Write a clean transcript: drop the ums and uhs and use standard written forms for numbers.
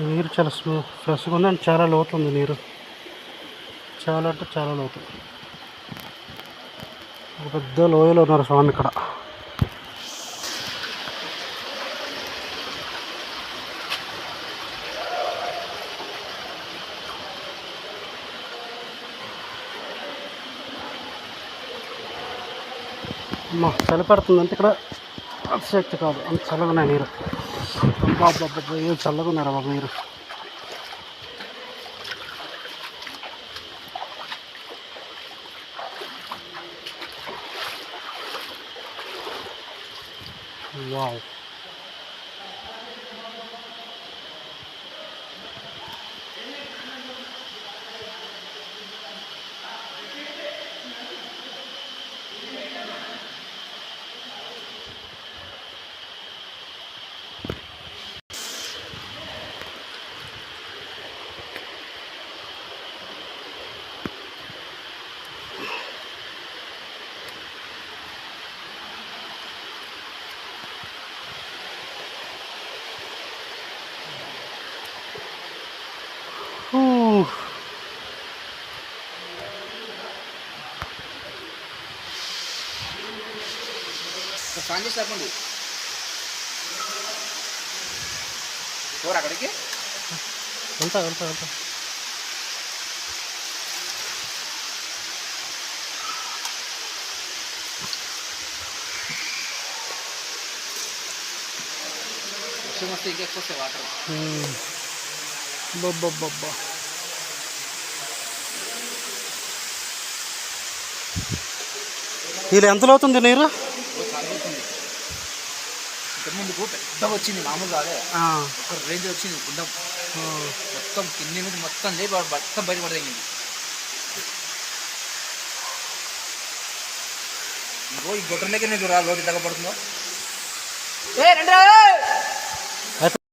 నీరు చాలా ఫ్రెష్గా ఉంది అండ్ చాలా లోతు ఉంది నీరు. చాలా అంటే చాలా లోతు. ఒక పెద్ద లోయలో ఉన్నారు స్వామి ఇక్కడ. అమ్మా చలి పడుతుందంటే ఇక్కడ అతిశక్తి కాదు, అంత చల్లగా ఉన్నాయి నీరు. బాబా ఏం చల్లగా ఉన్నారా బాబు నీరు. వావ్. సాంజేసి చెప్పండి అక్కడికి వెళ్తా వెళ్తా వెళ్తా. వర్షం వస్తే ఇంకా ఎక్కువ వస్తాయి వాటర్. బొబ్బబ్బబ్బా. వీళ్ళు ఎంతలో అవుతుంది నీరు? ముందుకు పెద్దగా వచ్చింది, మామూలుగా అదే ఒక రేంజ్ వచ్చింది గుండం. మొత్తం కింది నుంచి మొత్తం లేపి మొత్తం బయటపడదగింది. ఇంకో ఈ గొట్టలకి నీకు రా లోటు తగ్గ పడుతుందో. రండి